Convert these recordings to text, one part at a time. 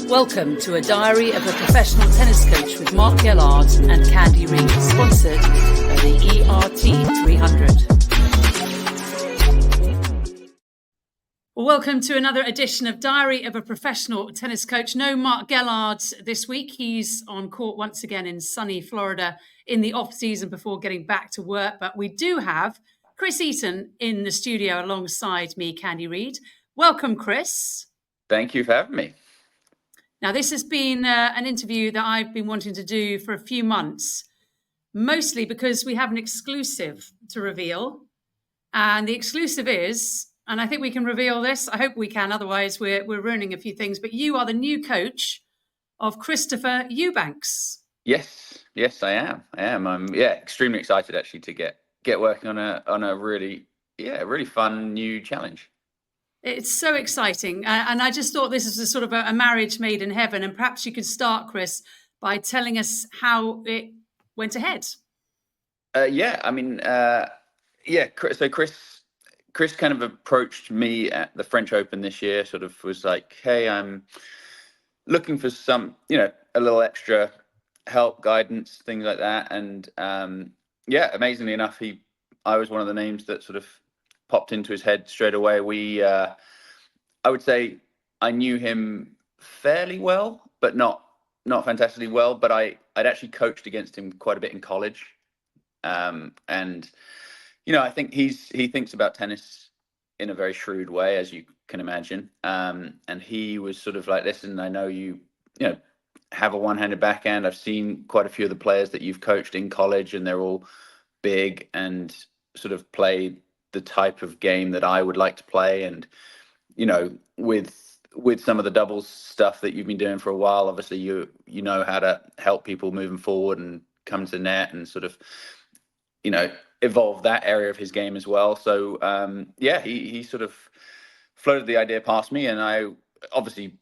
Welcome to A Diary of a Professional Tennis Coach with Mark Gellard and Candy Reid, sponsored by the ERT 300. Welcome to another edition of Diary of a Professional Tennis Coach. No Mark Gellard this week. He's on court once again in sunny Florida in the off-season before getting back to work. But we do have Chris Eaton in the studio alongside me, Candy Reid. Welcome, Chris. Thank you for having me. Now, this has been an interview that I've been wanting to do for a few months, mostly because we have an exclusive to reveal. And the exclusive is, and I think we can reveal this, I hope we can, otherwise we're ruining a few things, but you are the new coach of Christopher Eubanks. Yes, I am. I'm extremely excited actually to get working on a really fun new challenge. It's so exciting. And I just thought this is a sort of a marriage made in heaven. And perhaps you could start, Chris, by telling us how it went ahead. So Chris kind of approached me at the French Open this year, sort of was like, hey, I'm looking for some, a little extra help, guidance, things like that. And amazingly enough, I was one of the names that sort of popped into his head straight away. I would say I knew him fairly well, but not fantastically well. But I'd actually coached against him quite a bit in college, and I think he thinks about tennis in a very shrewd way, as you can imagine. And he was sort of like, listen, I know you have a one-handed backhand. I've seen quite a few of the players that you've coached in college, and they're all big and sort of play the type of game that I would like to play. And with some of the doubles stuff that you've been doing for a while, obviously you know how to help people moving forward and come to net and sort of evolve that area of his game as well. So he sort of floated the idea past me, and I obviously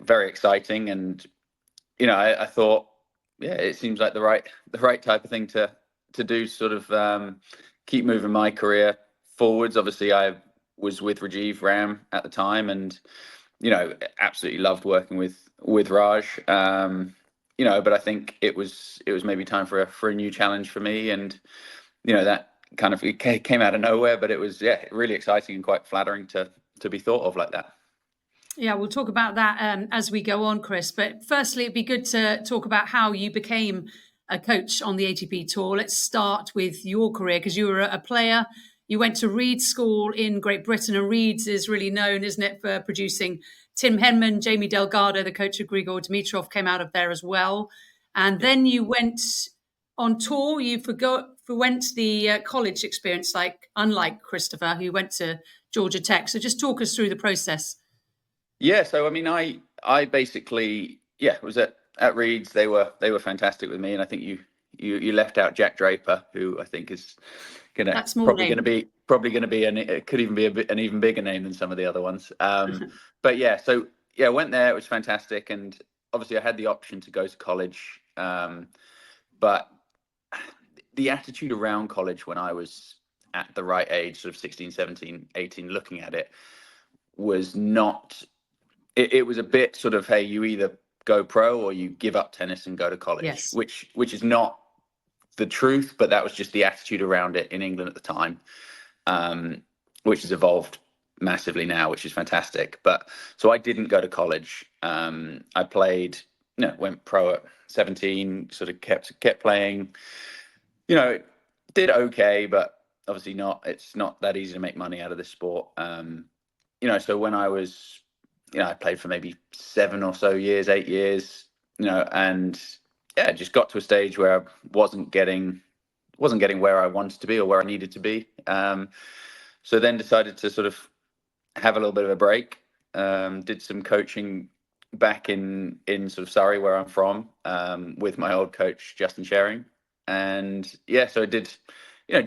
very exciting. And I thought it seems like the right type of thing to do, sort of keep moving my career forwards. Obviously I was with Rajiv Ram at the time, and absolutely loved working with Raj. But I think it was maybe time for a new challenge for me, and that kind of came out of nowhere, but it was really exciting and quite flattering to be thought of like that. Yeah, we'll talk about that as we go on, Chris. But firstly, it'd be good to talk about how you became a coach on the ATP Tour. Let's start with your career, because you were a player. You went to Reed School in Great Britain, and Reed's is really known, isn't it, for producing Tim Henman, Jamie Delgado, the coach of Grigor Dimitrov, came out of there as well. And then you went on tour. You went the college experience, unlike Christopher, who went to Georgia Tech. So just talk us through the process. Yeah, so I mean, I basically was at Reed's. They were fantastic with me, and I think you left out Jack Draper, who I think is probably going to be could even be an even bigger name than some of the other ones. But I went there. It was fantastic, and obviously I had the option to go to college, but the attitude around college when I was at the right age, sort of 16, 17, 18, looking at it, was not. It was a bit sort of, hey, you either go pro or you give up tennis and go to college. Yes. which is not the truth, but that was just the attitude around it in England at the time, which has evolved massively now, which is fantastic. But so I didn't go to college. I played, went pro at 17, sort of kept playing, did okay, but obviously it's not that easy to make money out of this sport. So when I was, I played for maybe 8 years, and just got to a stage where I wasn't getting where I wanted to be or where I needed to be. So then decided to sort of have a little bit of a break. Did some coaching back in sort of Surrey, where I'm from, with my old coach, Justin Shering. And so I did,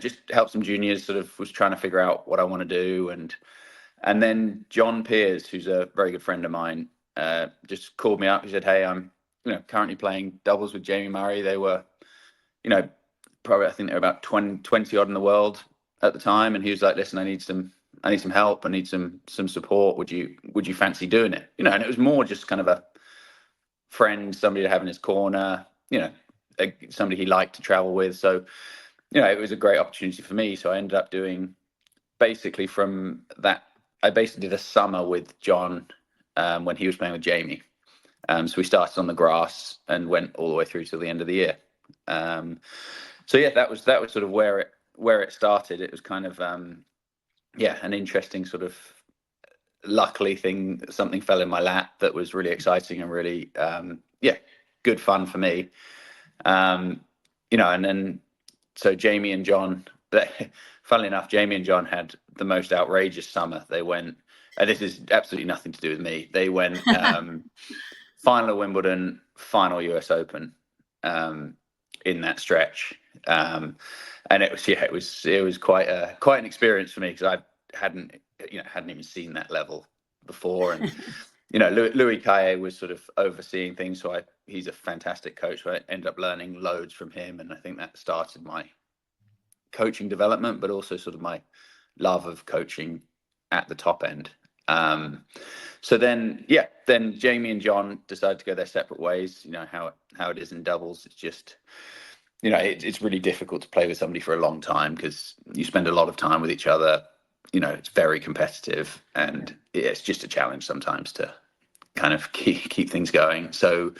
just help some juniors, sort of was trying to figure out what I want to do. And then John Peers, who's a very good friend of mine, just called me up. He said, hey, I'm currently playing doubles with Jamie Murray. They were, probably, I think they were about 20 odd in the world at the time. And he was like, listen, I need some help. I need some support. Would you fancy doing it? And it was more just kind of friend, somebody to have in his corner, somebody he liked to travel with. So, it was a great opportunity for me. So I ended up doing basically from that, I basically did a summer with John when he was playing with Jamie. So we started on the grass and went all the way through till the end of the year. So yeah, that was sort of where it started. It was kind of an interesting sort of luckily something fell in my lap that was really exciting and really good fun for me. And then so Jamie and John, funnily enough, Jamie and John had the most outrageous summer. They went, and this is absolutely nothing to do with me. They went final at Wimbledon, final US Open in that stretch. And it was quite an experience for me because I hadn't even seen that level before. And Louis Caillet was sort of overseeing things, so he's a fantastic coach. So I ended up learning loads from him, and I think that started my coaching development, but also sort of my love of coaching at the top end. So then Jamie and John decided to go their separate ways. How it is in doubles. It's just, it's really difficult to play with somebody for a long time because you spend a lot of time with each other. It's very competitive, and it's just a challenge sometimes to kind of keep things going. So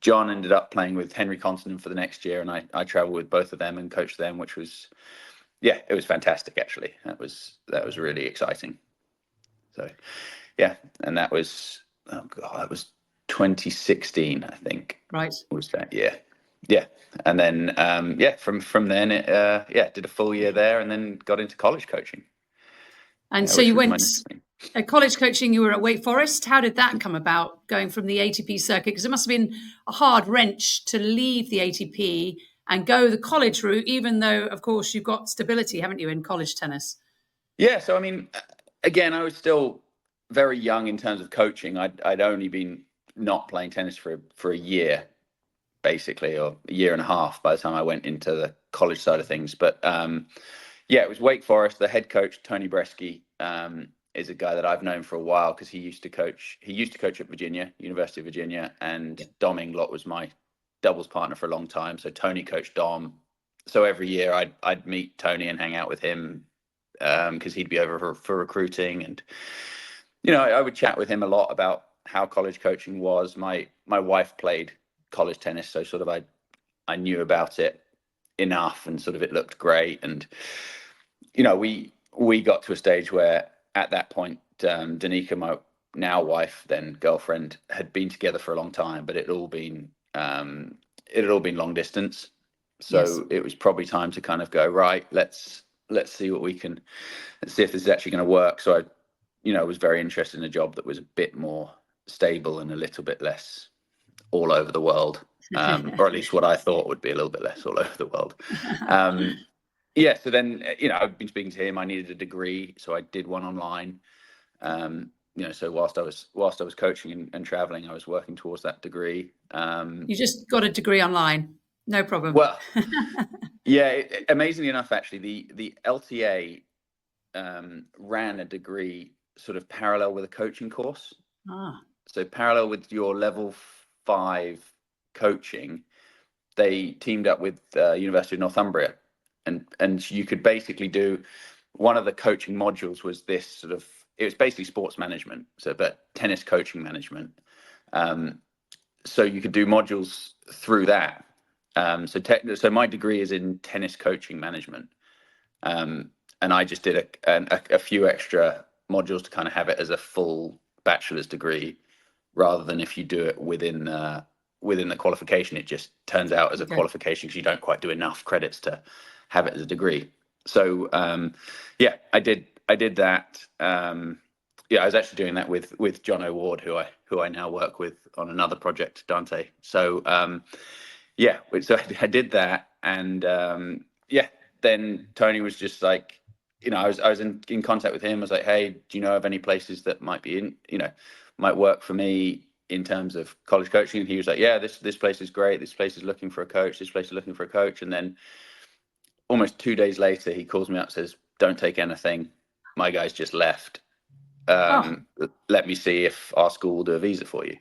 John ended up playing with Henry Considine for the next year, and I traveled with both of them and coached them, which was, it was fantastic actually. That was really exciting. So and that was 2016, I think. Right. Was that? Yeah. And then from then it did a full year there, and then got into college coaching. And so you went at college coaching. You were at Wake Forest. How did that come about, going from the ATP circuit? Because it must have been a hard wrench to leave the ATP and go the college route, even though, of course, you've got stability, haven't you, in college tennis? Yeah. So I mean, again, I was still very young in terms of coaching. I'd only been not playing tennis for a year, basically, or a year and a half by the time I went into the college side of things. But it was Wake Forest. The head coach, Tony Bresky, is a guy that I've known for a while because he used to coach at Virginia, University of Virginia, and Dom Inglot was my doubles partner for a long time. So Tony coached Dom. So every year I'd meet Tony and hang out with him because he'd be over for recruiting, and I would chat with him a lot about how college coaching was. My wife played college tennis, so sort of I knew about it enough, and sort of it looked great. And we got to a stage where at that point Danica, my now wife, then girlfriend, had been together for a long time, but it had all been long distance. So It was probably time to kind of go, right, let's see let's see if this is actually going to work. So I was very interested in a job that was a bit more stable and a little bit less all over the world, or at least what I thought would be a little bit less all over the world. So then, I've been speaking to him. I needed a degree, so I did one online. So whilst I was coaching and traveling, I was working towards that degree. You just got a degree online, no problem. Well, amazingly enough, actually, the LTA ran a degree sort of parallel with a coaching course. So parallel with your level 5 coaching, they teamed up with University of Northumbria, and you could basically do one of the coaching modules was this sort of, it was basically sports management, but tennis coaching management. So you could do modules through that. So my degree is in tennis coaching management, and I just did a few extra modules to kind of have it as a full bachelor's degree, rather than if you do it within the qualification, it just turns out as a qualification because you don't quite do enough credits to have it as a degree. So I did that. I was actually doing that with John O'Ward, who I now work with on another project, Dante. So so I did that, and then Tony was just like, I was in contact with him. I was like, hey, do you know of any places that might work for me in terms of college coaching? And he was like, yeah, this place is great. This place is looking for a coach. This place is looking for a coach. And then almost 2 days later, he calls me up, says, don't take anything. My guy's just left. Let me see if our school will do a visa for you.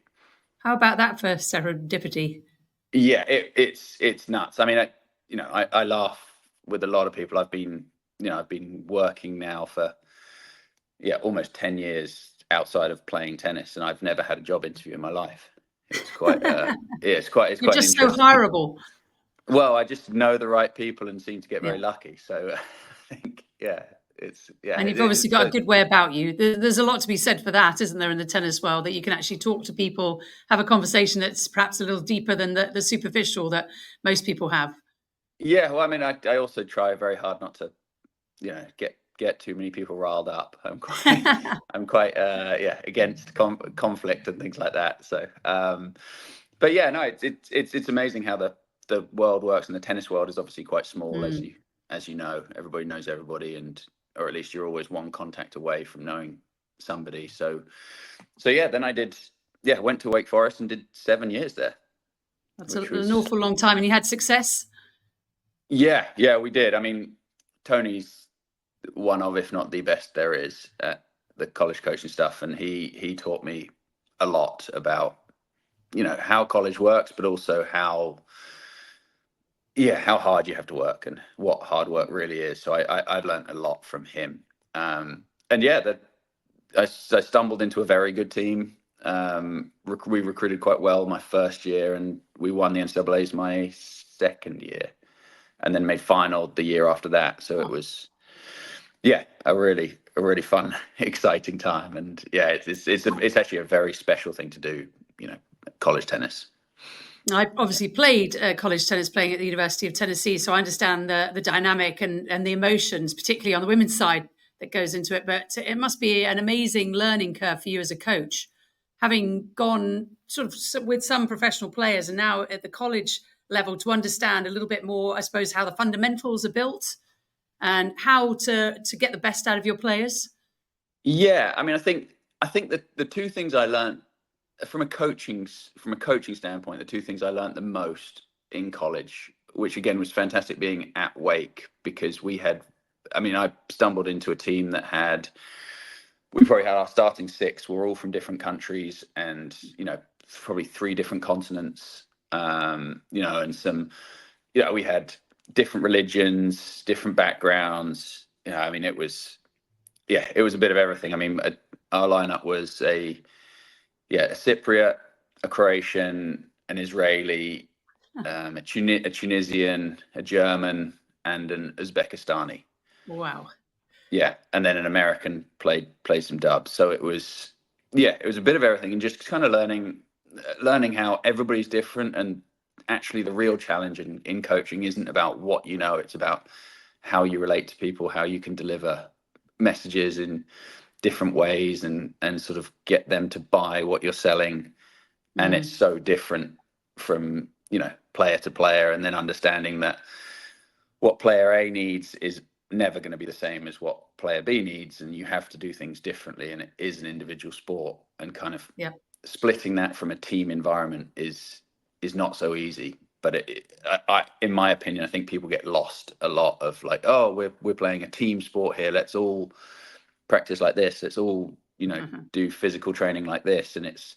How about that for serendipity? Yeah, it's nuts. I mean, I laugh with a lot of people. I've been working now for almost 10 years outside of playing tennis, and I've never had a job interview in my life. It's quite it's You're quite an just so interesting. hireable. Well, I just know the right people and seem to get Yeah. very lucky. So I think And you've obviously got a but good way about you. There's a lot to be said for that, isn't there, in the tennis world, that you can actually talk to people, have a conversation that's perhaps a little deeper than the superficial that most people have. yeah. Well, I mean, I also try very hard not to get too many people riled up. I'm quite against conflict and things like that. So but yeah, no, it's amazing how the world works, and the tennis world is obviously quite small, Mm. as you know. Everybody knows everybody, and or at least you're always one contact away from knowing somebody. So yeah, then went to Wake Forest and did 7 years there, That's which an was awful long time. And you had success? yeah, we did. I mean, Tony's one of, if not the best there is at the college coaching stuff, and he taught me a lot about how college works, but also how hard you have to work and what hard work really is. So I've learned a lot from him. And yeah, that I stumbled into a very good team. We recruited quite well my first year, and we won the NCAA's my second year, and then made final the year after that. So it was a really fun, exciting time. And yeah, it's actually a very special thing to do, college tennis. I obviously played college tennis playing at the University of Tennessee, so I understand the dynamic and the emotions, particularly on the women's side, that goes into it. But it must be an amazing learning curve for you as a coach, having gone sort of with some professional players and now at the college level to understand a little bit more, I suppose, how the fundamentals are built and how to get the best out of your players. Yeah, I mean, I think that the two things I learned from a coaching standpoint, the two things I learned the most in college, which again was fantastic being at Wake, because I stumbled into a team that we probably had our starting six were all from different countries, and probably three different continents, and some, we had different religions, different backgrounds. I mean, it was a bit of everything. I mean, our lineup was a Cypriot, a Croatian, an Israeli, a Tunisian, a German, and an Uzbekistani. Wow. Yeah, and then an American played some dubs. So it was a bit of everything, and just kind of learning how everybody's different. And actually, the real challenge in coaching isn't about what you know; it's about how you relate to people, how you can deliver messages in different ways, and sort of get them to buy what you're selling. And it's Mm. so different from player to player, and then understanding that what player A needs is never going to be the same as what player B needs, and you have to do things differently, and it is an individual sport, and kind of Yeah. splitting that from a team environment is not so easy. But in my opinion, I think people get lost a lot of like, oh, we're playing a team sport here, let's all practice like this, let's all Mhm. do physical training like this. And it's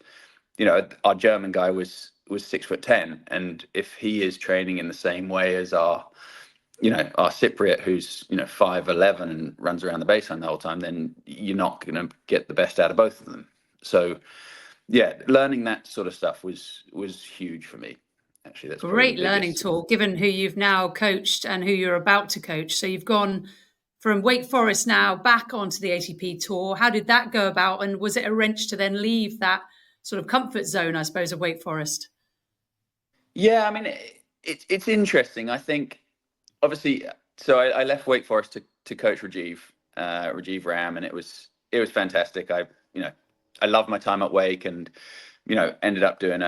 our German guy was 6'10", and if he is training in the same way as our Cypriot, who's 5'11" and runs around the baseline the whole time, then you're not going to get the best out of both of them. So yeah, learning that sort of stuff was huge for me. Actually, that's probably the Great learning biggest. tool, given who you've now coached and who you're about to coach. So you've gone from Wake Forest now back onto the ATP tour. How did that go about? And was it a wrench to then leave that sort of comfort zone, I suppose, of Wake Forest? Yeah, I mean, it's interesting. I think obviously, so I left Wake Forest to coach Rajiv Ram, and it was fantastic. I loved my time at Wake, and ended up doing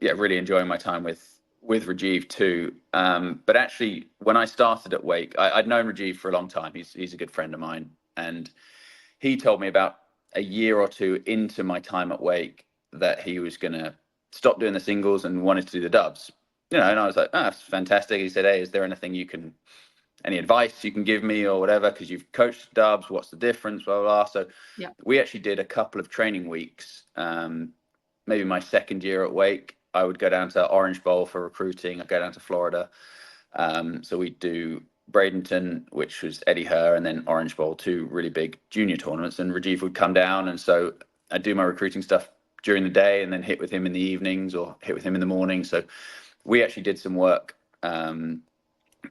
really enjoying my time with Rajiv too. But actually, when I started at Wake, I'd known Rajiv for a long time. He's a good friend of mine, and he told me about a year or two into my time at Wake that he was going to stop doing the singles and wanted to do the dubs. And I was like, oh, that's fantastic. He said, hey, is there any advice you can give me or whatever? Because you've coached dubs, what's the difference? Blah, blah, blah. So Yeah. we actually did a couple of training weeks maybe my second year at Wake, I would go down to Orange Bowl for recruiting. I'd go down to Florida. So we'd do Bradenton, which was Eddie Herr, and then Orange Bowl, 2 really big junior tournaments. And Rajiv would come down, and so I'd do my recruiting stuff during the day and then hit with him in the evenings or hit with him in the morning. So we actually did some work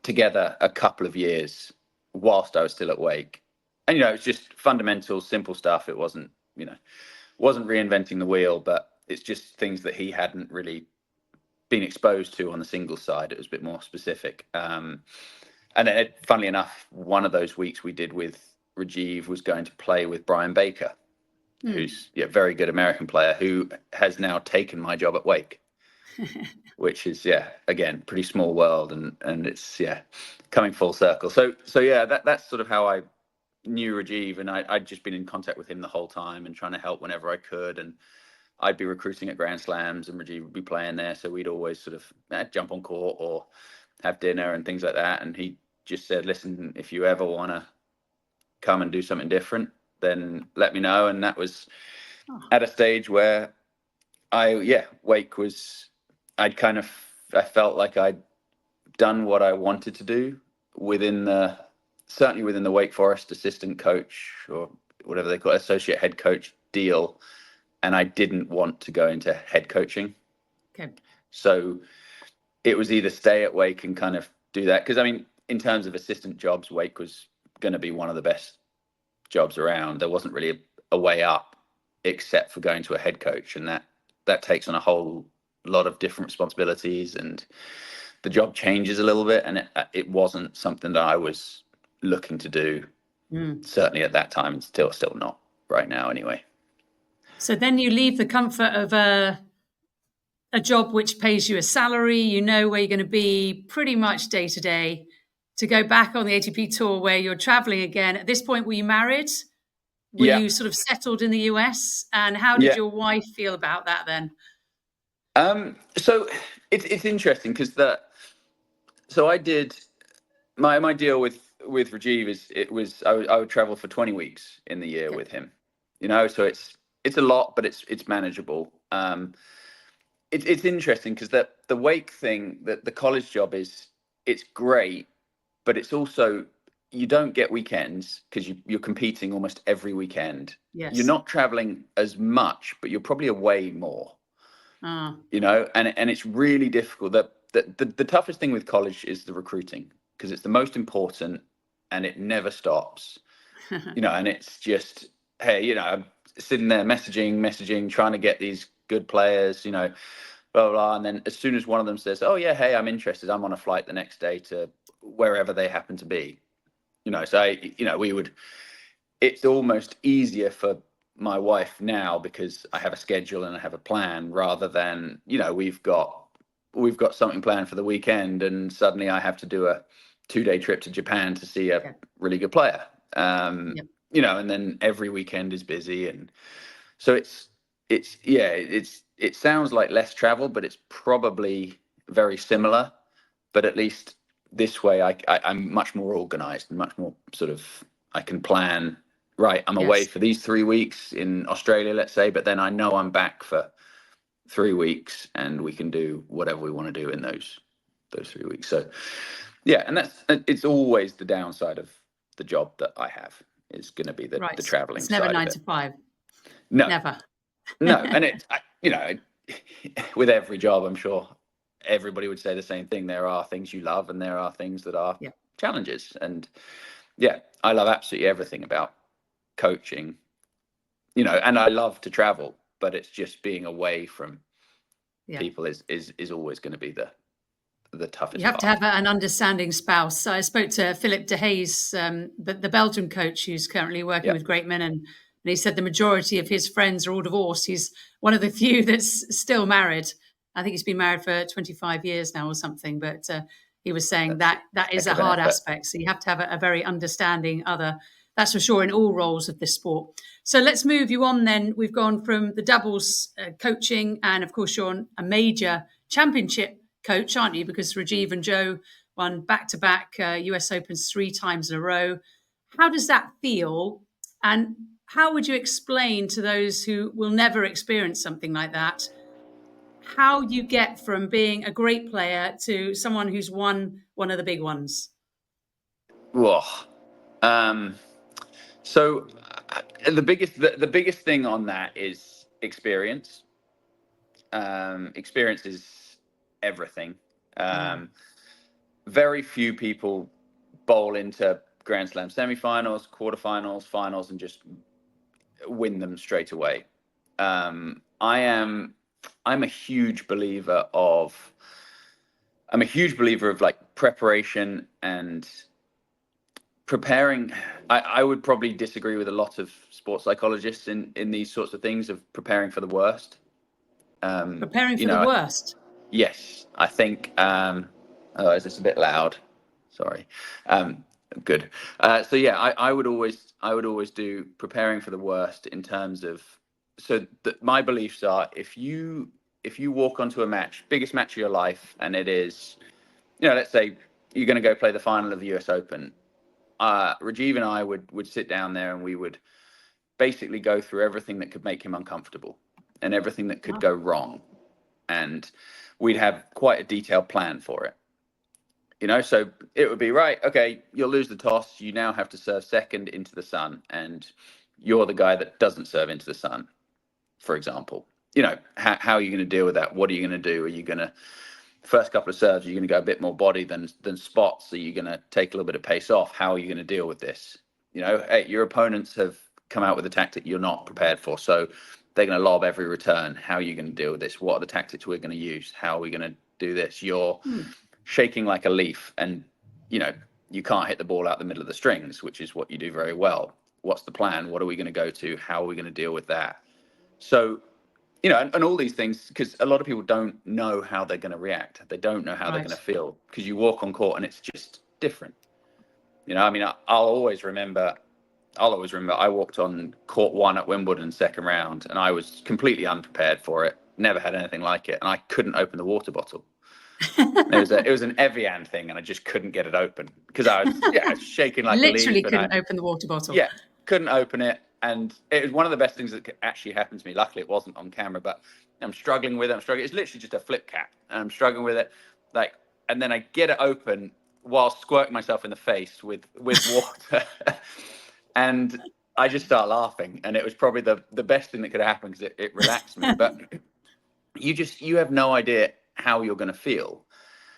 together a couple of years whilst I was still at Wake. And, it's just fundamental, simple stuff. It wasn't reinventing the wheel, but it's just things that he hadn't really been exposed to on the singles side. It was a bit more specific. And then, funnily enough, one of those weeks we did with Rajiv was going to play with Brian Baker, who's a very good American player who has now taken my job at Wake, which is, again, pretty small world. And it's, coming full circle. So that's sort of how I knew Rajiv, and I'd just been in contact with him the whole time and trying to help whenever I could. And I'd be recruiting at Grand Slams and Rajiv would be playing there. So we'd always sort of jump on court or have dinner and things like that. And he just said, listen, if you ever want to come and do something different, then let me know. And that was at a stage where Wake was, I felt like I'd done what I wanted to do certainly within the Wake Forest assistant coach or whatever they call it, associate head coach deal. And I didn't want to go into head coaching. Okay. So it was either stay at Wake and kind of do that. Because, I mean, in terms of assistant jobs, Wake was going to be one of the best jobs around. There wasn't really a way up except for going to a head coach. And that takes on a whole lot of different responsibilities. And the job changes a little bit. And it wasn't something that I was looking to do, certainly at that time, and still not right now anyway. So then you leave the comfort of a job which pays you a salary, where you're going to be pretty much day to day, to go back on the ATP tour where you're traveling again. At this point, were you married? Were you sort of settled in the US? And how did your wife feel about that then? So it's interesting because I did my deal with Rajiv is I would travel for 20 weeks in the year with him, so it's a lot, but it's manageable. It's interesting because the Wake thing, the college job it's great, but it's also, you don't get weekends because you're competing almost every weekend. Yes. You're not traveling as much, but you're probably away more. And it's really difficult. The toughest thing with college is the recruiting, because it's the most important and it never stops. And it's just, hey, I'm sitting there messaging, trying to get these good players, blah, blah, blah. And then as soon as one of them says, oh yeah, hey, I'm interested, I'm on a flight the next day to wherever they happen to be, so it's almost easier for my wife now because I have a schedule and I have a plan, rather than, we've got something planned for the weekend and suddenly I have to do a 2-day trip to Japan to see a really good player. And then every weekend is busy. And so it sounds like less travel, but it's probably very similar. But at least this way, I'm much more organized and much more sort of, I can plan, right, I'm away for these 3 weeks in Australia, let's say, but then I know I'm back for 3 weeks and we can do whatever we want to do in those 3 weeks. So, and it's always the downside of the job that I have is going to be the traveling it's never side 9 of it. to 5. No, never. No, and with every job, I'm sure everybody would say the same thing. There are things you love and there are things that are challenges. And I love absolutely everything about coaching, and I love to travel, but it's just being away from people is always going to be the toughest. You have to have an understanding spouse. So I spoke to Philip de Hayes, the Belgian coach who's currently working with great men, and he said the majority of his friends are all divorced. He's one of the few that's still married. I think he's been married for 25 years now or something, but he was saying that is a hard aspect. So you have to have a very understanding other, that's for sure, in all roles of this sport. So let's move you on then. We've gone from the doubles coaching, and of course you're a major championship coach, aren't you? Because Rajiv and Joe won back-to-back US Opens 3 times in a row. How does that feel? And how would you explain to those who will never experience something like that, how you get from being a great player to someone who's won one of the big ones? Whoa. Um, so the biggest thing on that is experience. Experience is everything. Yeah. Very few people bowl into Grand Slam semifinals, quarterfinals, finals, and just win them straight away. I'm a huge believer of like preparation and preparing. I would probably disagree with a lot of sports psychologists in these sorts of things of preparing for the worst. Preparing You for the know, worst. yes, I think. Oh, is this a bit loud? Sorry. Good. So yeah, I would always do preparing for the worst in terms of. So my beliefs are if you walk onto a match, biggest match of your life, and it is, let's say you're going to go play the final of the US Open. Rajiv and I would sit down there and we would basically go through everything that could make him uncomfortable and everything that could go wrong, and we'd have quite a detailed plan for it. So it would be, right, okay, you'll lose the toss, you now have to serve second into the sun, and you're the guy that doesn't serve into the sun, for example. How are you going to deal with that? What are you going to do? Are you going to, first couple of serves, you're going to go a bit more body than spots? Are you going to take a little bit of pace off? How are you going to deal with this? Hey, your opponents have come out with a tactic you're not prepared for, so they're going to lob every return. How are you going to deal with this? What are the tactics we're going to use? How are we going to do this? You're shaking like a leaf, and you can't hit the ball out the middle of the strings, which is what you do very well. What's the plan? What are we going to go to? How are we going to deal with that? So, and all these things, because a lot of people don't know how they're going to react. They don't know how they're going to feel, because you walk on court and it's just different. I'll always remember I walked on court 1 at Wimbledon, second round, and I was completely unprepared for it. Never had anything like it, and I couldn't open the water bottle. It was an Evian thing, and I just couldn't get it open because I was shaking like a leaf. Literally couldn't open the water bottle. Yeah, couldn't open it, and it was one of the best things that could actually happen to me. Luckily, it wasn't on camera, but I'm struggling with it. It's literally just a flip cap, and I'm struggling with it, and then I get it open while squirting myself in the face with water, and I just start laughing, and it was probably the best thing that could happen because it relaxed me. But you have no idea how you're going to feel.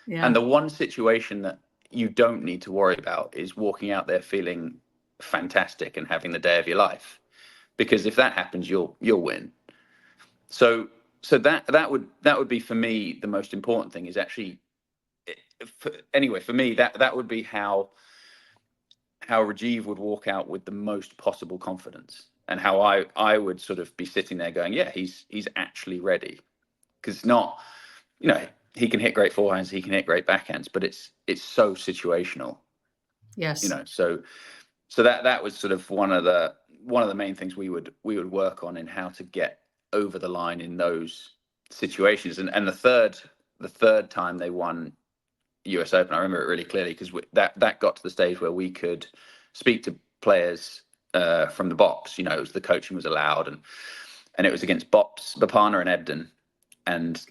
Yeah. And the one situation that you don't need to worry about is walking out there feeling fantastic and having the day of your life, because if that happens, you'll win. So that would be, for me, the most important thing is actually, for me, that would be how Rajiv would walk out with the most possible confidence, and how I would sort of be sitting there going, yeah, he's actually ready. Because not, he can hit great forehands, he can hit great backhands, but it's so situational. Yes. So that was sort of one of the main things we would work on in how to get over the line in those situations. And the third time they won US Open, I remember it really clearly, because that got to the stage where we could speak to players from the box. The coaching was allowed, and it was against Bopana and Ebden. And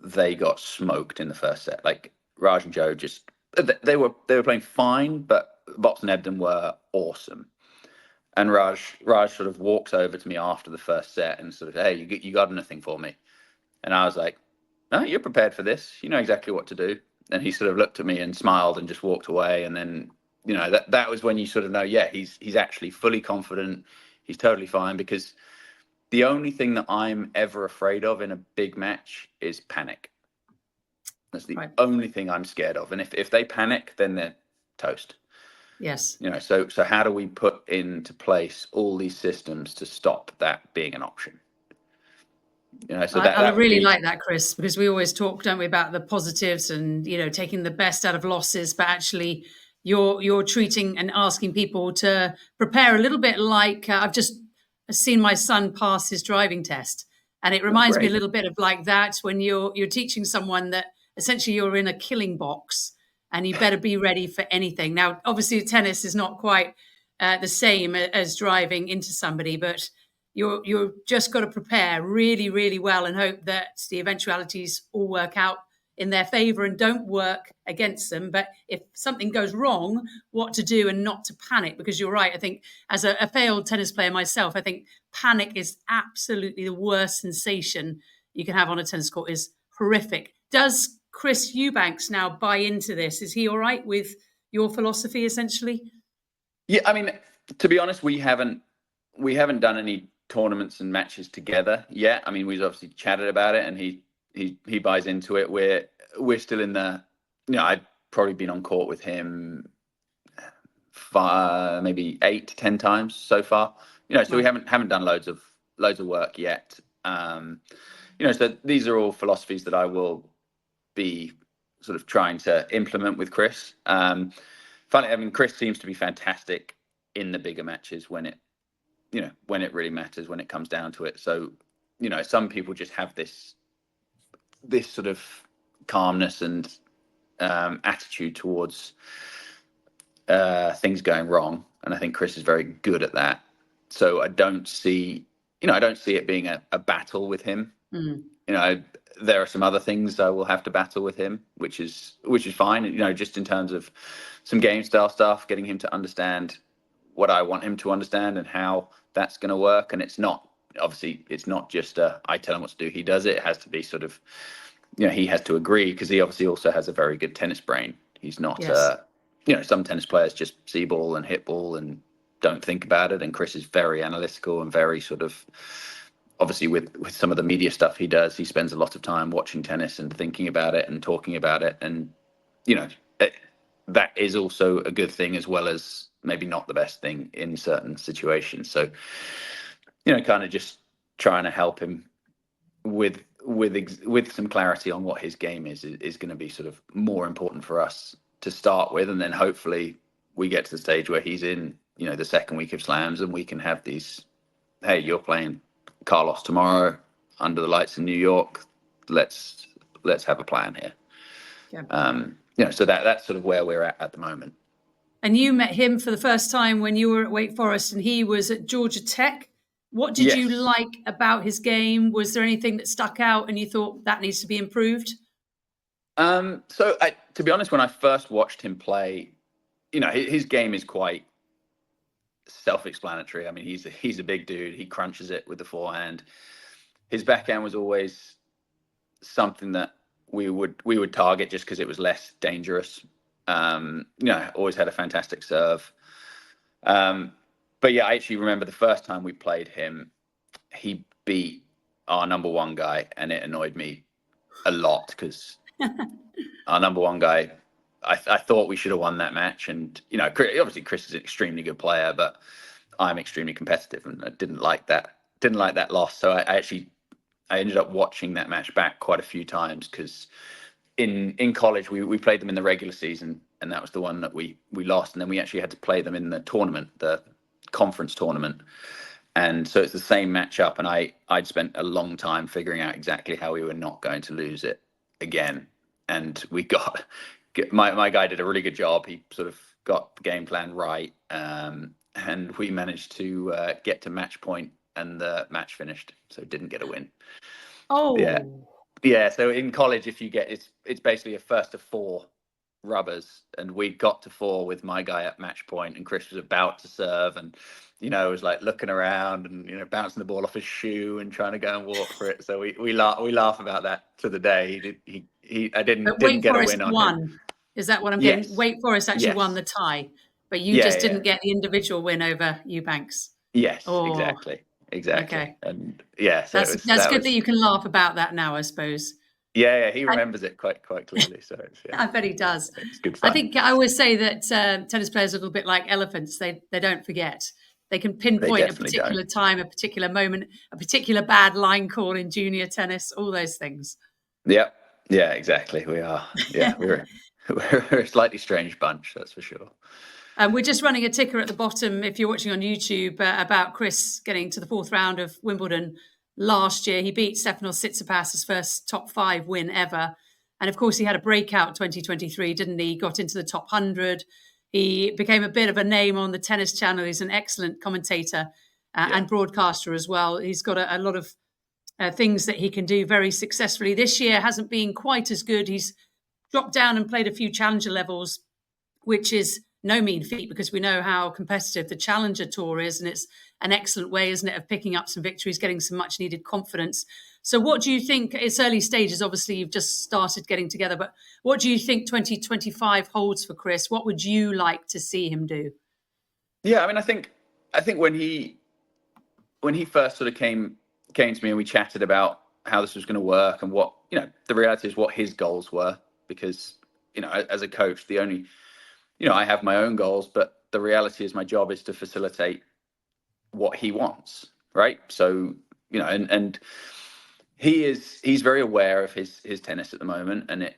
they got smoked in the first set. Like, Raj and Joe they were playing fine, but Bops and Ebden were awesome. And Raj sort of walks over to me after the first set and sort of, hey, you got anything for me? And I was like, no, you're prepared for this. You know exactly what to do. And he sort of looked at me and smiled and just walked away. And then, that was when you sort of know, yeah, he's actually fully confident. He's totally fine, because the only thing that I'm ever afraid of in a big match is panic. That's the only thing I'm scared of. And if they panic, then they're toast. Yes. So how do we put into place all these systems to stop that being an option? I really like that, Chris, because we always talk, don't we, about the positives and, taking the best out of losses, but actually you're treating and asking people to prepare a little bit like I've just seen my son pass his driving test. And it reminds me a little bit of like that, when you're teaching someone that essentially you're in a killing box and you better be ready for anything. Now, obviously, tennis is not quite the same as driving into somebody, but you're just got to prepare really, really well and hope that the eventualities all work out in their favor and don't work against them. But if something goes wrong, what to do and not to panic, because you're right. I think as a failed tennis player myself, I think panic is absolutely the worst sensation you can have on a tennis court. Is horrific. Does Chris Eubanks now buy into this? Is he all right with your philosophy essentially? Yeah, I mean, to be honest, we haven't done any tournaments and matches together yet. I mean, we've obviously chatted about it, and he buys into it. We're still in the, I've probably been on court with him maybe 8 to 10 times so far. So we haven't done loads of work yet. So these are all philosophies that I will be sort of trying to implement with Chris. Finally, I mean, Chris seems to be fantastic in the bigger matches when it really matters, when it comes down to it. So, some people just have this sort of calmness and attitude towards things going wrong, and I think Chris is very good at that. So I don't see it being a battle with him. There are some other things I will have to battle with him, which is fine. Just in terms of some game style stuff, getting him to understand what I want him to understand and how that's going to work. And it's not just I tell him what to do, he does it. It has to be sort of, he has to agree, because he obviously also has a very good tennis brain. He's not, some tennis players just see ball and hit ball and don't think about it. And Chris is very analytical and very sort of, obviously with some of the media stuff he does, he spends a lot of time watching tennis and thinking about it and talking about it. And, that is also a good thing, as well as maybe not the best thing in certain situations. So, kind of just trying to help him with some clarity on what his game is going to be sort of more important for us to start with. And then hopefully we get to the stage where he's in, the second week of slams, and we can have these, hey, you're playing Carlos tomorrow under the lights in New York. Let's have a plan here. Yeah. So that's sort of where we're at the moment. And you met him for the first time when you were at Wake Forest, and he was at Georgia Tech. What did you like about his game? Was there anything that stuck out and you thought that needs to be improved? To be honest, when I first watched him play, his game is quite self-explanatory. I mean, he's a big dude. He crunches it with the forehand. His backhand was always something that we would target just because it was less dangerous. Always had a fantastic serve. But yeah, I actually remember the first time we played him, he beat our number one guy, and it annoyed me a lot, because our number one guy, I thought we should have won that match. And, obviously Chris is an extremely good player, but I'm extremely competitive, and I didn't like that loss. So I ended up watching that match back quite a few times, because in college we played them in the regular season, and that was the one that we lost. And then we actually had to play them in the tournament, the conference tournament. And so it's the same matchup, and I'd spent a long time figuring out exactly how we were not going to lose it again. And we got my guy did a really good job. He sort of got the game plan right, and we managed to get to match point, and the match finished, so didn't get a win. Yeah. So in college, if you get it's basically a first to 4 rubbers, and we got to 4 with my guy at match point, and Chris was about to serve, and was like looking around and bouncing the ball off his shoe and trying to go and walk for it. So we laugh about that to the day. I didn't get a win on him. Is that what I'm getting? Wake Forest actually won the tie, but you just didn't get the individual win over Eubanks. Yes, exactly. Okay. And so that's good that you can laugh about that now, I suppose. Yeah, he remembers it quite clearly. So I bet he does. It's good fun. I think I always say that tennis players are a little bit like elephants. They don't forget. They can pinpoint a particular time, a particular moment, a particular bad line call in junior tennis, all those things. Yeah, exactly. We are. Yeah, we're a slightly strange bunch, that's for sure. We're just running a ticker at the bottom, if you're watching on YouTube, about Chris getting to the 4th round of Wimbledon last year. He beat Stefanos Tsitsipas, his first top 5 win ever. And of course, he had a breakout 2023, didn't he? He got into the top 100. he became a bit of a name on the tennis channel. He's an excellent commentator and broadcaster as well. He's got a lot of things that he can do very successfully. This year hasn't been quite as good. He's dropped down and played a few challenger levels, which is no mean feat because we know how competitive the Challenger Tour is, and it's an excellent way, isn't it, of picking up some victories, getting some much needed confidence. So what do you think? It's early stages, obviously you've just started getting together, but what do you think 2025 holds for Chris? What would you like to see him do? Yeah, I mean, I think when he first sort of came to me and we chatted about how this was going to work and what, the reality is what his goals were, because, as a coach, the only, I have my own goals, but the reality is my job is to facilitate what he wants, right? So, and he's very aware of his tennis at the moment, and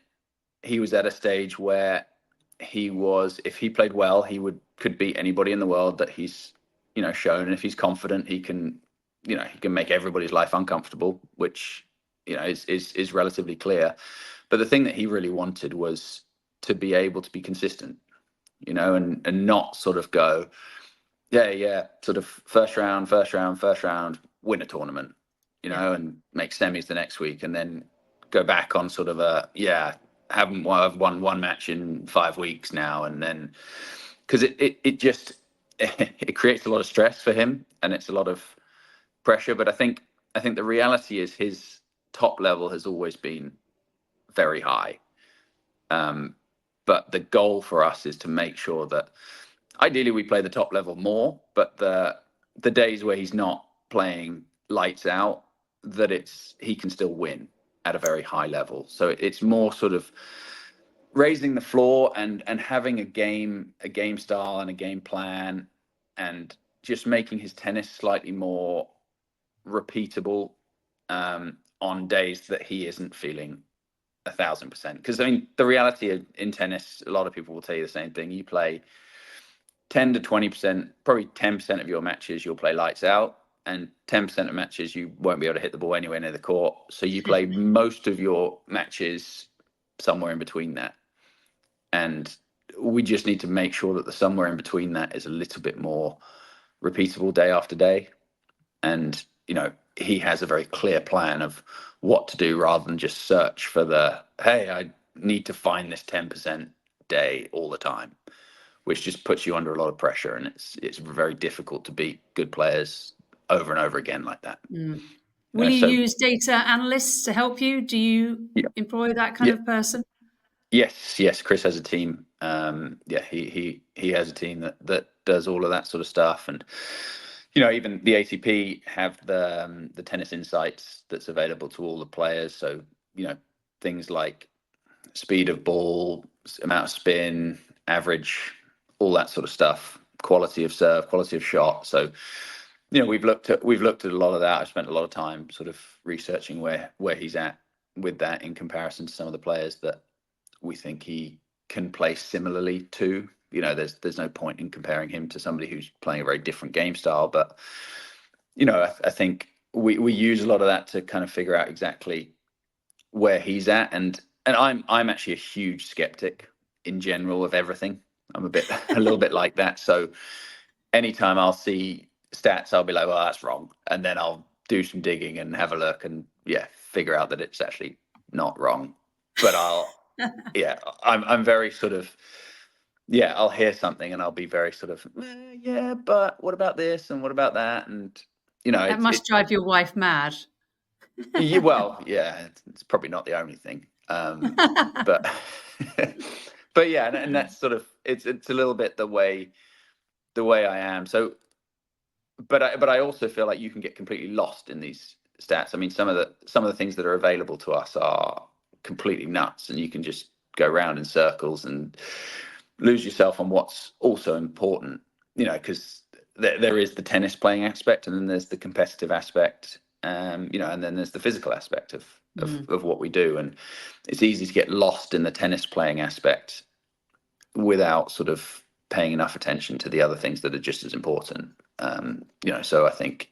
he was at a stage where if he played well, could beat anybody in the world that he's, shown. And if he's confident, he can make everybody's life uncomfortable, which, is relatively clear. But the thing that he really wanted was to be able to be consistent, and not sort of go, sort of first round, win a tournament, and make semis the next week, and then go back on sort of I've won one match in 5 weeks now, and then because it just it creates a lot of stress for him, and it's a lot of pressure. But I think the reality is his top level has always been very high. But the goal for us is to make sure that ideally we play the top level more, but the days where he's not playing lights out, that he can still win at a very high level. So it's more sort of raising the floor and having a game style and a game plan, and just making his tennis slightly more repeatable on days that he isn't feeling 1,000%. Because I mean, the reality in tennis, a lot of people will tell you the same thing. You play 10 to 20%, probably 10% of your matches you'll play lights out, and 10% of matches you won't be able to hit the ball anywhere near the court. So you play most of your matches somewhere in between that. And we just need to make sure that the somewhere in between that is a little bit more repeatable day after day. And, he has a very clear plan of what to do, rather than just search for hey, I need to find this 10% day all the time, which just puts you under a lot of pressure. And it's very difficult to beat good players over and over again like that. Will you use data analysts to help you? Do you employ that kind of person? Yes. Chris has a team. He has a team that does all of that sort of stuff. And, even the ATP have the tennis insights that's available to all the players. So, things like speed of ball, amount of spin, average, all that sort of stuff, quality of serve, quality of shot. So, we've looked at a lot of that. I've spent a lot of time sort of researching where he's at with that in comparison to some of the players that we think he can play similarly to. There's no point in comparing him to somebody who's playing a very different game style. But, I think we use a lot of that to kind of figure out exactly where he's at. And I'm actually a huge skeptic in general of everything. I'm a little bit like that. So anytime I'll see stats, I'll be like, well, that's wrong. And then I'll do some digging and have a look and figure out that it's actually not wrong. But I'm very sort of, I'll hear something and I'll be very sort of, but what about this and what about that? And, that must drive your wife mad. It's probably not the only thing. But and that's sort of, it's a little bit the way I am. So, but I also feel like you can get completely lost in these stats. I mean, some of the things that are available to us are completely nuts, and you can just go around in circles and lose yourself on what's also important, because there is the tennis playing aspect, and then there's the competitive aspect, and then there's the physical aspect of what we do. And it's easy to get lost in the tennis playing aspect without sort of paying enough attention to the other things that are just as important. So I think,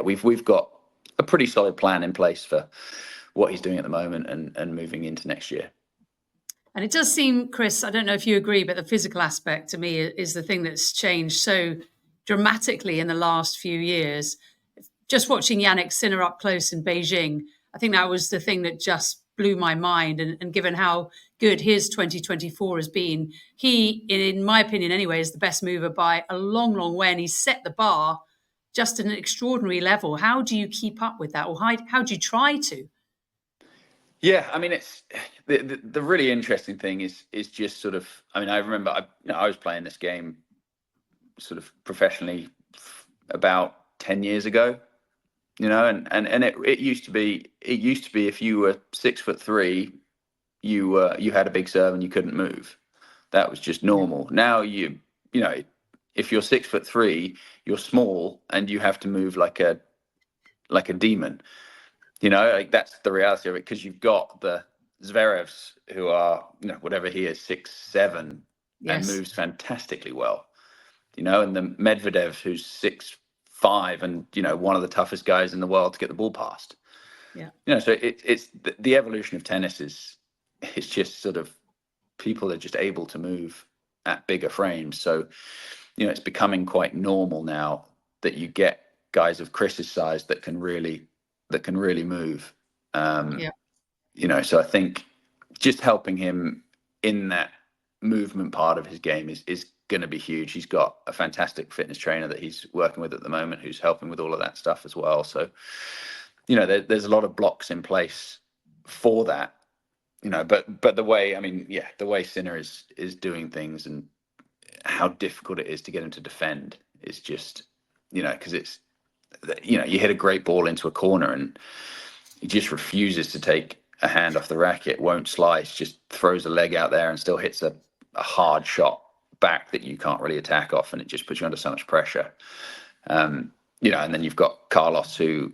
we've got a pretty solid plan in place for what he's doing at the moment and moving into next year. And it does seem, Chris, I don't know if you agree, but the physical aspect to me is the thing that's changed so dramatically in the last few years. Just watching Yannick Sinner up close in Beijing, I think that was the thing that just blew my mind. And given how good his 2024 has been, he, in my opinion anyway, is the best mover by a long, long way. And he's set the bar just at an extraordinary level. How do you keep up with that? Or how do you try to? Yeah, I mean, it's the really interesting thing is just sort of. I mean, I remember I was playing this game sort of professionally about 10 years ago, and it used to be if you were 6'3", you had a big serve and you couldn't move. That was just normal. Now you know if you're 6'3", you're small and you have to move like a demon. Like that's the reality of it, because you've got the Zverevs who are, whatever he is, 6'7", and Yes. moves fantastically well. And the Medvedev who's 6'5", and one of the toughest guys in the world to get the ball past. Yeah. So it's the evolution of tennis is just sort of people are just able to move at bigger frames. So it's becoming quite normal now that you get guys of Chris's size that can really move. So I think just helping him in that movement part of his game is going to be huge. He's got a fantastic fitness trainer that he's working with at the moment, who's helping with all of that stuff as well. So, there's a lot of blocks in place for that, but the way Sinner is doing things and how difficult it is to get him to defend is just, because it's, you hit a great ball into a corner and he just refuses to take a hand off the racket, won't slice, just throws a leg out there and still hits a hard shot back that you can't really attack off, and it just puts you under so much pressure. And then you've got Carlos, who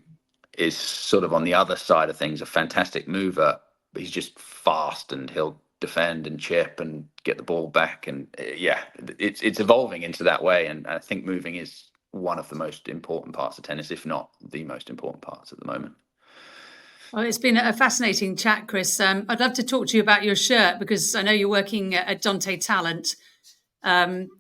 is sort of on the other side of things, a fantastic mover, but he's just fast and he'll defend and chip and get the ball back. And it's evolving into that way. And I think moving is one of the most important parts of tennis, if not the most important parts at the moment. Well, it's been a fascinating chat, Chris. I'd love to talk to you about your shirt, because I know you're working at Dante Talent. And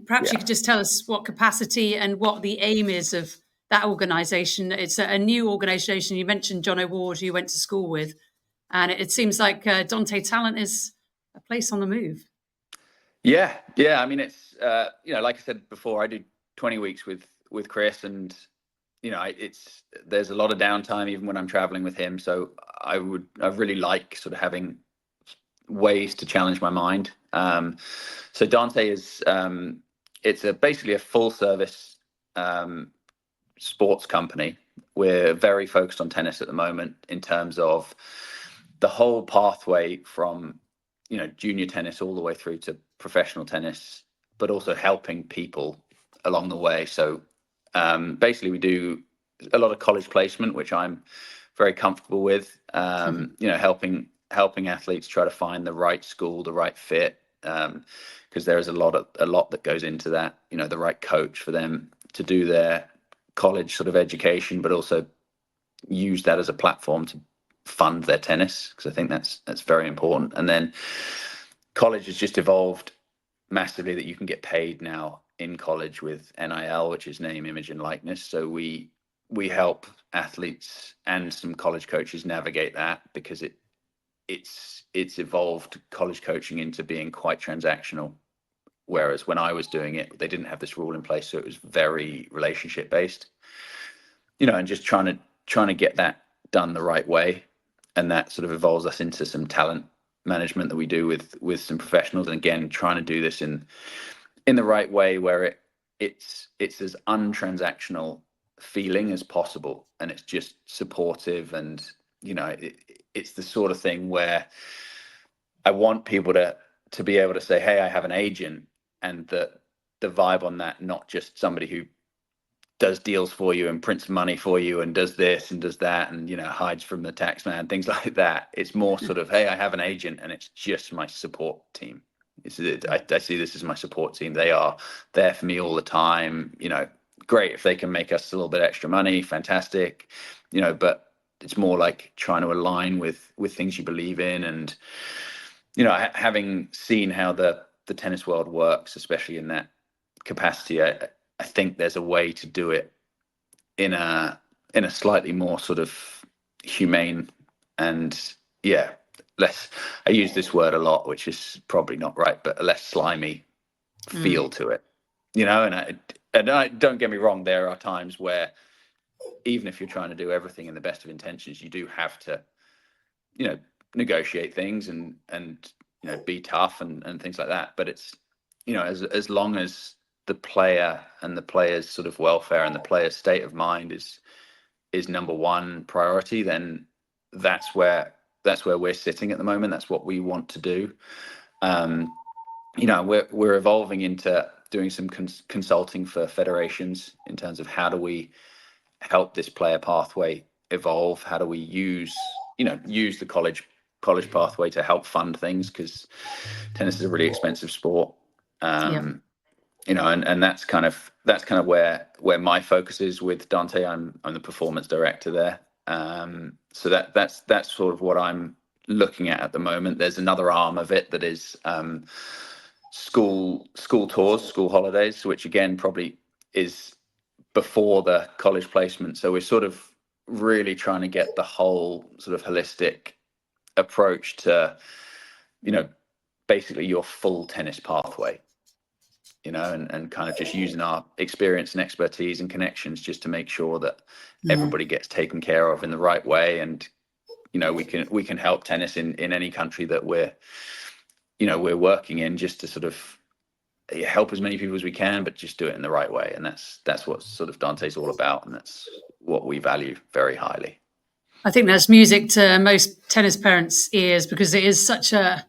perhaps you could just tell us what capacity and what the aim is of that organisation. It's a new organisation. You mentioned John O'Ward, who you went to school with. And it seems like Dante Talent is a place on the move. Yeah. I mean, it's, like I said before, I do 20 weeks with Chris, and there's a lot of downtime even when I'm traveling with him. So I really like sort of having ways to challenge my mind. So Dante is, it's basically a full service sports company. We're very focused on tennis at the moment in terms of the whole pathway from, junior tennis all the way through to professional tennis, but also helping people along the way. So basically we do a lot of college placement, which I'm very comfortable with, helping athletes try to find the right school, the right fit, because there is a lot that goes into that, the right coach for them to do their college sort of education, but also use that as a platform to fund their tennis, because I think that's very important. And then college has just evolved massively that you can get paid now in college with NIL, which is name, image, and likeness. So we help athletes and some college coaches navigate that, because it's evolved college coaching into being quite transactional. Whereas when I was doing it, they didn't have this rule in place, so it was very relationship based. And just trying to get that done the right way, and that sort of evolves us into some talent management that we do with some professionals, and again trying to do this in the right way where it's as untransactional feeling as possible, and it's just supportive, and it's the sort of thing where I want people to be able to say, hey, I have an agent, and the vibe on that, not just somebody who does deals for you and prints money for you and does this and does that and hides from the tax man, things like that. It's more sort of, hey, I have an agent and it's just my support team. I see this as my support team. They are there for me all the time. Great if they can make us a little bit extra money, fantastic. But it's more like trying to align with things you believe in, and having seen how the tennis world works, especially in that capacity, I think there's a way to do it in a slightly more sort of humane and less. I use this word a lot, which is probably not right, but a less slimy feel to it. And I don't get me wrong, there are times where even if you're trying to do everything in the best of intentions, you do have to, negotiate things and be tough and things like that. But it's, as long as the player and the player's sort of welfare and the player's state of mind is number one priority, then that's where we're sitting at the moment. That's what we want to do. We're evolving into doing some consulting for federations in terms of how do we help this player pathway evolve? How do we use the college pathway to help fund things? Because tennis is a really expensive sport. And that's kind of where my focus is with Dante. I'm the performance director there. So that's sort of what I'm looking at the moment. There's another arm of it that is school tours, school holidays, which again probably is before the college placement. So we're sort of really trying to get the whole sort of holistic approach to, basically your full tennis pathway, and kind of just using our experience and expertise and connections just to make sure that everybody gets taken care of in the right way. And, we can help tennis in any country that we're working in, just to sort of help as many people as we can, but just do it in the right way. And that's what sort of Dante's all about, and that's what we value very highly. I think that's music to most tennis parents' ears, because it is such a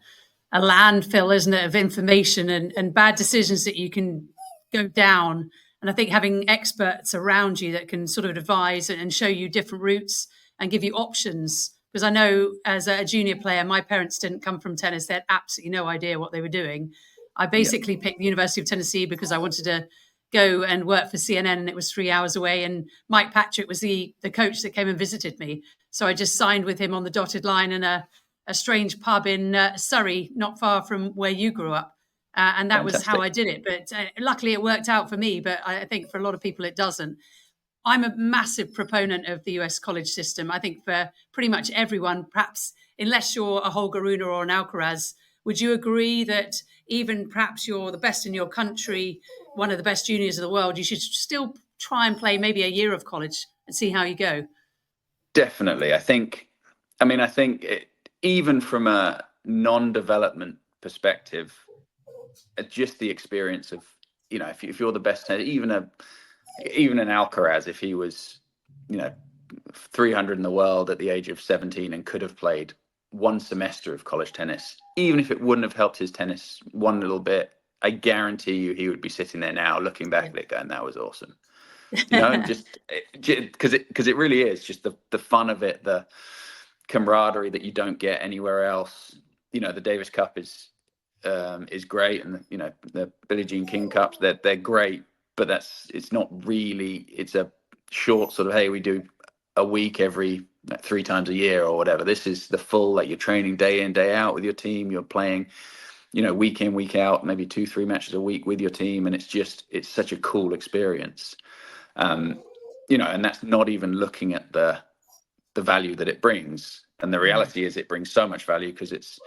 landfill, isn't it, of information and bad decisions that you can go down. And I think having experts around you that can sort of advise and show you different routes and give you options. Because I know as a junior player, my parents didn't come from tennis. They had absolutely no idea what they were doing. I basically picked the University of Tennessee because I wanted to go and work for CNN, and it was 3 hours away. And Mike Patrick was the coach that came and visited me. So I just signed with him on the dotted line in a strange pub in Surrey, not far from where you grew up. And that was how I did it. But luckily it worked out for me. But I think for a lot of people it doesn't. I'm a massive proponent of the US college system. I think for pretty much everyone, perhaps unless you're a Holger Rune or an Alcaraz, would you agree that even perhaps you're the best in your country, one of the best juniors of the world, you should still try and play maybe a year of college and see how you go? Definitely. I think even from a non-development perspective, just the experience of, if you're the best, even an Alcaraz, if he was, 300 in the world at the age of 17 and could have played one semester of college tennis, even if it wouldn't have helped his tennis one little bit, I guarantee you he would be sitting there now looking back at it going, that was awesome. Just because it really is just the fun of it, the camaraderie that you don't get anywhere else. The Davis Cup is great, and the Billie Jean King Cups, they're great, but it's not really. It's a short sort of, hey, we do a week every 3 times a year or whatever. This is the full, like, you're training day in, day out with your team. You're playing, week in, week out, maybe 2-3 matches a week with your team, and it's such a cool experience. And that's not even looking at the value that it brings. And the reality is it brings so much value because it's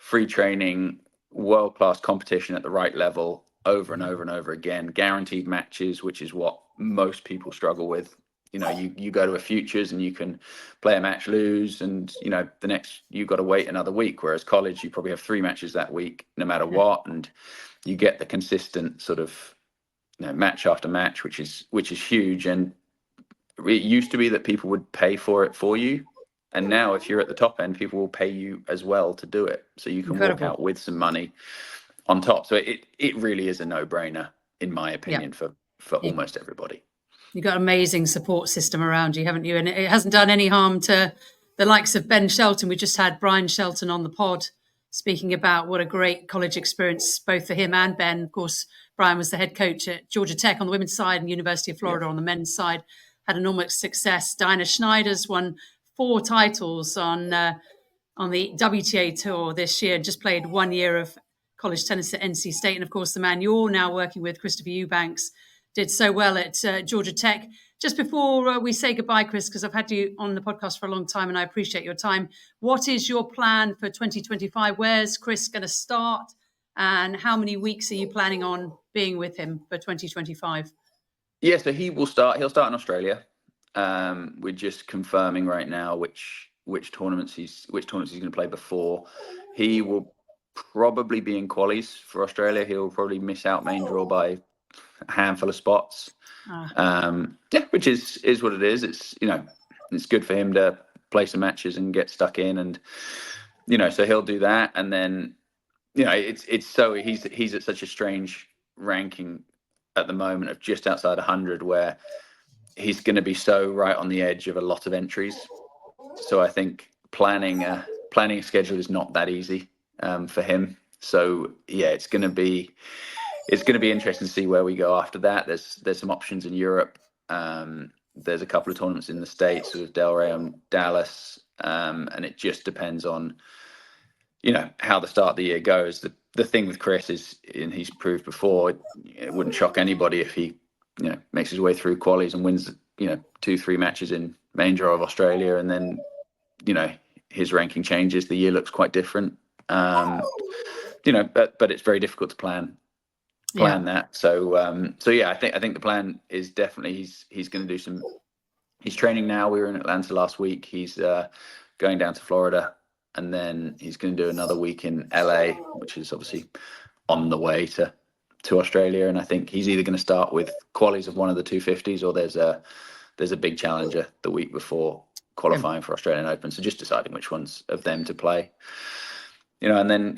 free training, world-class competition at the right level over and over and over again, guaranteed matches, which is what most people struggle with. You go to a futures and you can play a match, lose, and the next you've got to wait another week. Whereas college, you probably have 3 matches that week, no matter what, and you get the consistent sort of match after match, which is huge. And it used to be that people would pay for it for you, and now if you're at the top end, people will pay you as well to do it, so you can walk out with some money on top. So it really is a no-brainer, in my opinion, for almost everybody. You've got an amazing support system around you, haven't you? And it hasn't done any harm to the likes of Ben Shelton. We just had Brian Shelton on the pod speaking about what a great college experience both for him and Ben. Of course, Brian was the head coach at Georgia Tech on the women's side and University of Florida on the men's side. Had enormous success. Diana Schneider's won 4 titles on on the WTA tour this year, just played 1 year of college tennis at NC State. And of course, the man you're now working with, Christopher Eubanks, did so well at Georgia Tech. Just before we say goodbye, Chris, because I've had you on the podcast for a long time and I appreciate your time, what is your plan for 2025? Where's Chris going to start? And how many weeks are you planning on being with him for 2025? Yeah, so he'll start in Australia. We're just confirming right now which tournaments he's going to play before. He will probably be in qualies for Australia. He'll probably miss out main draw by a handful of spots. Yeah, which is what it is. It's it's good for him to play some matches and get stuck in, and so he'll do that. And then it's so he's at such a strange ranking at the moment of just outside 100, where he's going to be so right on the edge of a lot of entries. So I think planning a schedule is not that easy for him. So yeah, it's going to be interesting to see where we go after that. There's some options in Europe. There's a couple of tournaments in the States with Delray and Dallas, and it just depends on how the start of the year goes. The thing with Chris is, and he's proved before, it wouldn't shock anybody if he makes his way through qualies and wins 2-3 matches in main draw of Australia, and then his ranking changes. The year looks quite different. But it's very difficult to plan that. So yeah, I think the plan is definitely he's going to do some. He's training now. We were in Atlanta last week. He's going down to Florida, and then he's going to do another week in LA, which is obviously on the way to Australia. And I think he's either going to start with qualies of one of the 250s, or there's a big challenger the week before qualifying for Australian Open. So just deciding which ones of them to play, and then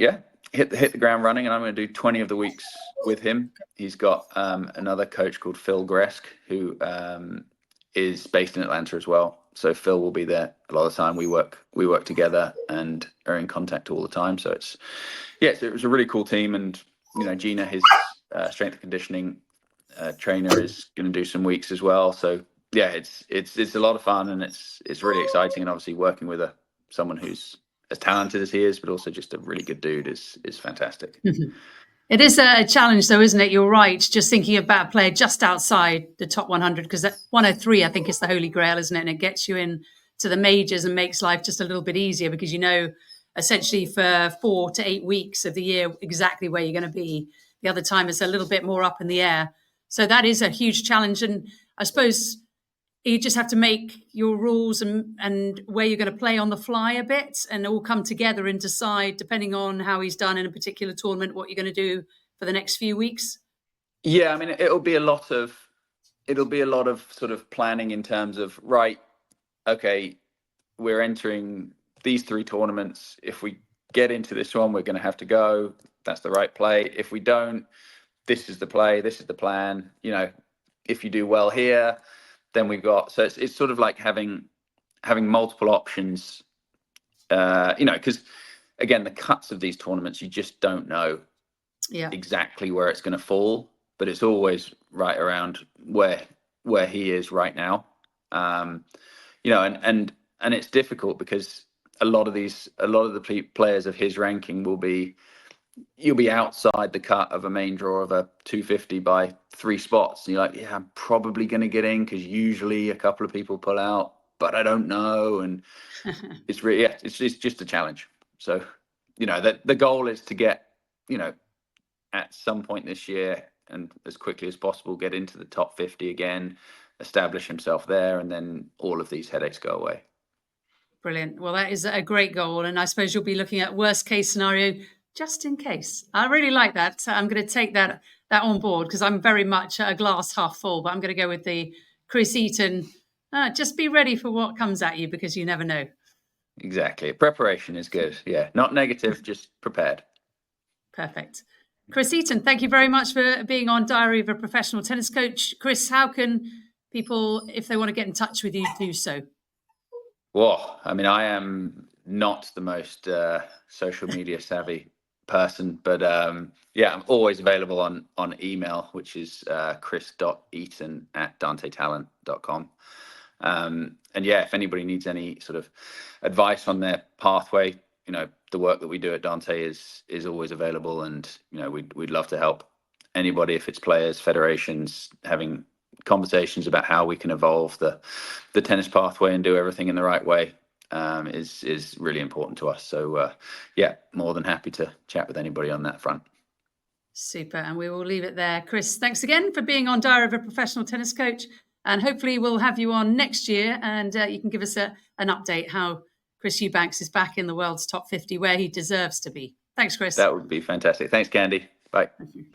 hit the ground running. And I'm going to do 20 of the weeks with him. He's got another coach called Phil Gresk, who is based in Atlanta as well. So Phil will be there a lot of the time. We work together and are in contact all the time. So it was a really cool team. And Gina, his strength and conditioning trainer, is going to do some weeks as well. So yeah, it's a lot of fun, and it's really exciting. And obviously working with someone who's as talented as he is, but also just a really good dude is fantastic. It is a challenge, though, isn't it? You're right. Just thinking about a player just outside the top 100, because that 103, I think, is the holy grail, isn't it? And it gets you in to the majors and makes life just a little bit easier, because essentially for 4 to 8 weeks of the year exactly where you're going to be. The other time is a little bit more up in the air. So that is a huge challenge. And I suppose you just have to make your rules and where you're going to play on the fly a bit, and all come together and decide, depending on how he's done in a particular tournament, what you're going to do for the next few weeks. Yeah, I mean, it'll be a lot of sort of planning in terms of, right, okay, we're entering these 3 tournaments. If we get into this one, we're going to have to go. That's the right play. If we don't, this is the play. This is the plan. If you do well here, then we've got. So it's sort of like having multiple options. Because again, the cuts of these tournaments, you just don't know exactly where it's going to fall, but it's always right around where he is right now. And it's difficult because a lot of the players of his ranking you'll be outside the cut of a main draw of a 250 by 3 spots, and you're like, yeah, I'm probably going to get in, because usually a couple of people pull out, but I don't know. And it's really, it's just a challenge. So the goal is to get at some point this year, and as quickly as possible, get into the top 50 again, establish himself there, and then all of these headaches go away. Brilliant. Well, that is a great goal. And I suppose you'll be looking at worst case scenario, just in case. I really like that. I'm going to take that on board, because I'm very much a glass half full, but I'm going to go with the Chris Eaton. Just be ready for what comes at you, because you never know. Exactly. Preparation is good. Yeah. Not negative, just prepared. Perfect. Chris Eaton, thank you very much for being on Diary of a Professional Tennis Coach. Chris, how can people, if they want to get in touch with you, do so? Well, I mean, I am not the most social media savvy person, but I'm always available on email, which is chris.eaton@dantetalent.com. And if anybody needs any sort of advice on their pathway the work that we do at Dante is always available, and we'd love to help anybody, if it's players, federations, having conversations about how we can evolve the tennis pathway and do everything in the right way. Is really important to us. So more than happy to chat with anybody on that front. Super, and we will leave it there. Chris, thanks again for being on Diary of a Professional Tennis Coach, and hopefully we'll have you on next year, and you can give us an update how Chris Eubanks is back in the world's top 50, where he deserves to be. Thanks, Chris. That would be fantastic. Thanks, Candy. Bye. Thank you.